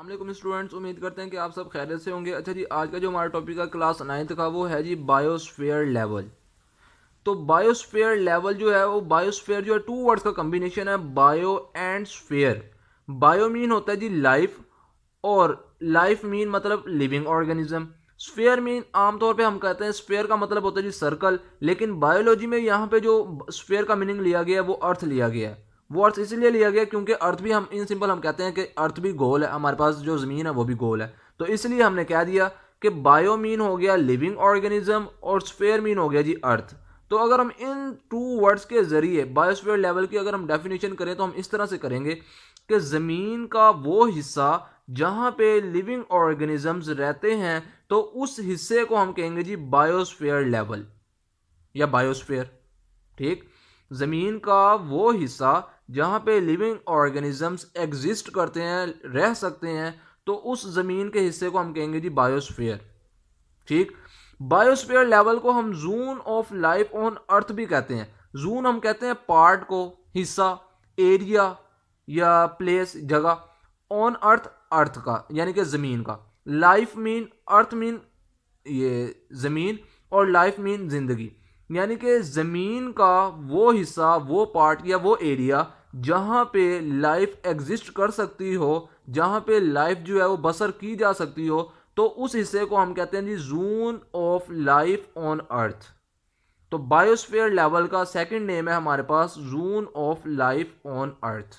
अस्सलाम स्टूडेंट्स, उम्मीद करते हैं कि आप सब खैरियत से होंगे। अच्छा जी, आज का जो हमारा टॉपिक है क्लास 9th का वो है जी बायोस्फीयर लेवल। तो बायोस्फीयर लेवल जो है वो बायोस्फीयर जो है टू वर्ड्स का कॉम्बिनेशन है, bio and sphere. Bio mean होता है जी लाइफ, और लाइफ मीन मतलब लिविंग ऑर्गेनिज्म। स्फीयर मीन आमतौर पे हम कहते हैं स्फीयर का मतलब होता है जी सर्कल, लेकिन बायोलॉजी में यहाँ पे जो स्फीयर का मीनिंग लिया गया है वो अर्थ लिया गया है। वो अर्थ इसलिए लिया गया क्योंकि अर्थ भी हम इन सिंपल हम कहते हैं कि अर्थ भी गोल है, हमारे पास जो ज़मीन है वो भी गोल है। तो इसलिए हमने कह दिया कि बायो मीन हो गया लिविंग ऑर्गेनिज्म और स्फीयर मीन हो गया जी अर्थ। तो अगर हम इन टू वर्ड्स के जरिए बायोस्फीयर लेवल की अगर हम डेफिनेशन करें तो हम इस तरह से करेंगे कि ज़मीन का वो हिस्सा जहां पे लिविंग ऑर्गेनिजम्स रहते हैं, तो उस हिस्से को हम कहेंगे जी बायोस्फीयर लेवल या बायोस्फीयर। ठीक, ज़मीन का वो हिस्सा जहां पे लिविंग ऑर्गेनिजम्स एग्जिस्ट करते हैं, रह सकते हैं, तो उस ज़मीन के हिस्से को हम कहेंगे जी बायोस्फीयर। ठीक, बायोस्फीयर लेवल को हम जोन ऑफ लाइफ ऑन अर्थ भी कहते हैं। जोन हम कहते हैं पार्ट को, हिस्सा, एरिया या प्लेस, जगह। ऑन अर्थ अर्थ का यानी कि जमीन का। लाइफ मीन अर्थ मीन ये जमीन, और लाइफ मीन जिंदगी। यानी कि जमीन का वो हिस्सा, वो पार्ट या वो एरिया जहां पे लाइफ एग्जिस्ट कर सकती हो, जहां पे लाइफ जो है वो बसर की जा सकती हो, तो उस हिस्से को हम कहते हैं जी zone of life on earth. तो बायोस्फीयर लेवल का सेकंड नेम है हमारे पास zone of life on earth.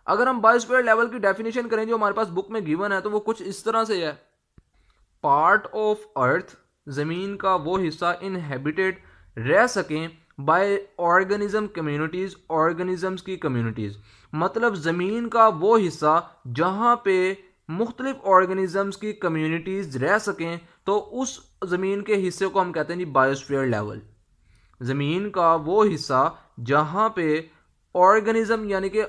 अगर हम बायोस्फीयर लेवल की डेफिनेशन करें जो हमारे पास बुक में गिवन है, तो वो कुछ इस तरह से है। पार्ट ऑफ अर्थ, जमीन का वो हिस्सा इनहेबिटेड रह सकें बाय ऑर्गेनिज्म कम्युनिटीज, ऑर्गेनिजम्स की कम्युनिटीज। मतलब जमीन का वो हिस्सा जहां पे मुख्तलिफ ऑर्गेनिजम्स की कम्युनिटीज रह सकें, तो उस जमीन के हिस्से को हम कहते हैं जी बायोस्फीयर लेवल। ज़मीन का वो हिस्सा जहाँ पे ऑर्गेनिज्म यानी कि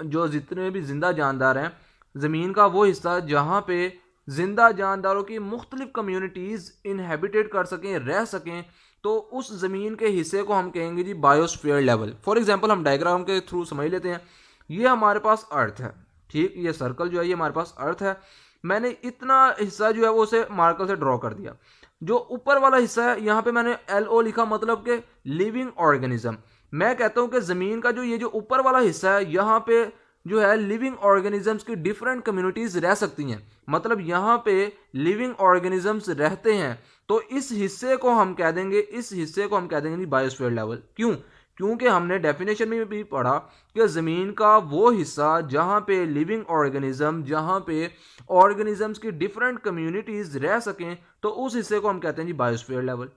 जो जितने भी जिंदा जानदार हैं, ज़मीन का वो हिस्सा जहाँ पे जिंदा जानदारों की मुख्तलिफ कम्युनिटीज़ इनहेबिटेट कर सकें, रह सकें, तो उस ज़मीन के हिस्से को हम कहेंगे जी बायोस्फीयर लेवल। फॉर एग्जांपल हम डायग्राम के थ्रू समझ लेते हैं। ये हमारे पास अर्थ है। ठीक, ये सर्कल जो है ये हमारे पास अर्थ है। मैंने इतना हिस्सा जो है वो उसे मार्कर से ड्रॉ कर दिया। जो ऊपर वाला हिस्सा है यहाँ पे मैंने LO लिखा, मतलब कि लिविंग ऑर्गेनिज्म। मैं कहता हूँ कि जमीन का जो ये जो ऊपर वाला हिस्सा है, यहाँ पे जो है लिविंग ऑर्गेनिजम्स की डिफरेंट कम्युनिटीज रह सकती हैं। मतलब यहाँ पे लिविंग ऑर्गेनिजम्स रहते हैं, तो इस हिस्से को हम कह देंगे, इस हिस्से को हम कह देंगे बायोस्फीयर लेवल। क्यों? क्योंकि हमने डेफिनेशन में भी पढ़ा कि ज़मीन का वो हिस्सा जहाँ पे लिविंग ऑर्गेनिज्म, जहाँ पे ऑर्गेनिजम्स की डिफरेंट कम्युनिटीज रह सकें, तो उस हिस्से को हम कहते हैं जी बायोस्फीयर लेवल।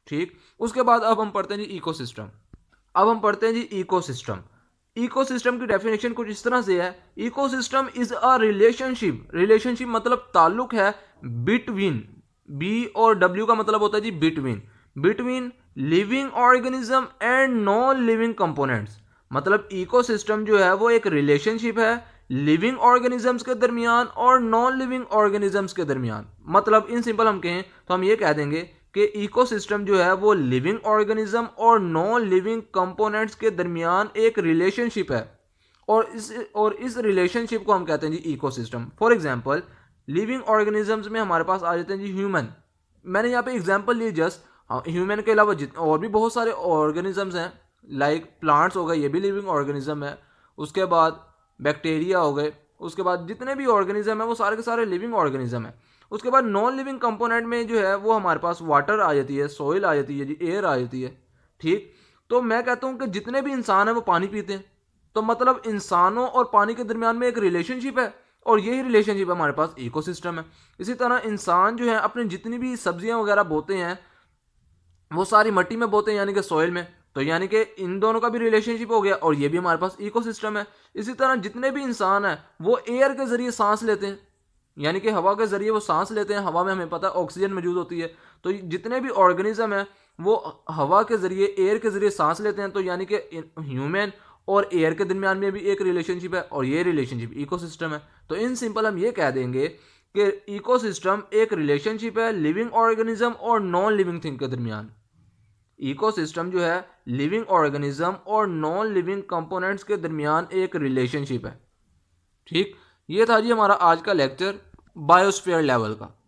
ठीक, उसके बाद अब हम पढ़ते हैं जी इकोसिस्टम। अब हम पढ़ते हैं जी इकोसिस्टम। इकोसिस्टम की डेफिनेशन कुछ इस तरह से है। Ecosystem is a relationship, relationship मतलब ताल्लुक है, बिटवीन, बी और डब्ल्यू का मतलब होता है जी between, between living organism and non living components. मतलब इकोसिस्टम जो है वो एक रिलेशनशिप है लिविंग ऑर्गेनिजम्स के दरमियान और नॉन लिविंग ऑर्गेनिजम्स के दरमियान। मतलब इन सिंपल हम कहें तो हम ये कह देंगे कि इकोसिस्टम जो है वो लिविंग ऑर्गेनिज्म और नॉन लिविंग कंपोनेंट्स के दरमियान एक रिलेशनशिप है, और इस रिलेशनशिप को हम कहते हैं जी ecosystem. For example living organisms में हमारे पास आ जाते हैं जी ह्यूमन। मैंने यहाँ पे एग्जांपल ली जस्ट। ह्यूमन के अलावा और भी बहुत सारे ऑर्गेनिजम्स हैं, लाइक प्लांट्स हो गए, ये भी लिविंग ऑर्गेनिज्म है। उसके बाद बैक्टीरिया हो गए। उसके बाद जितने भी ऑर्गेनिज्म है वो सारे के सारे लिविंग ऑर्गेनिज्म है। उसके बाद नॉन लिविंग कंपोनेंट में जो है वो हमारे पास वाटर आ जाती है, सॉइल आ जाती है जी, एयर आ जाती है। ठीक, तो मैं कहता हूँ कि जितने भी इंसान हैं वो पानी पीते हैं, तो मतलब इंसानों और पानी के दरमियान में एक रिलेशनशिप है, और यही रिलेशनशिप हमारे पास इकोसिस्टम है। इसी तरह इंसान जो है अपनी जितनी भी सब्जियां वगैरह बोते हैं वो सारी मिट्टी में बोते हैं, यानी कि सॉइल में। तो यानी कि इन दोनों का भी रिलेशनशिप हो गया, और ये भी हमारे पास इकोसिस्टम है। इसी तरह जितने भी इंसान हैं वो एयर के जरिए सांस लेते हैं, यानी कि हवा के जरिए वो सांस लेते हैं। हवा में हमें पता है ऑक्सीजन मौजूद होती है। तो जितने भी ऑर्गेनिज्म है वो हवा के जरिए, एयर के जरिए सांस लेते हैं। तो यानी कि ह्यूमन और एयर के दरमियान में भी एक रिलेशनशिप है, और ये रिलेशनशिप इकोसिस्टम है। तो इन सिंपल हम ये कह देंगे कि इकोसिस्टम एक रिलेशनशिप है लिविंग ऑर्गेनिज्म और नॉन लिविंग थिंग के दरमियान। इकोसिस्टम जो है लिविंग ऑर्गेनिज्म और नॉन लिविंग कंपोनेंट्स के दरमियान एक रिलेशनशिप है। ठीक, ये था जी हमारा आज का लेक्चर बायोस्फीयर लेवल का।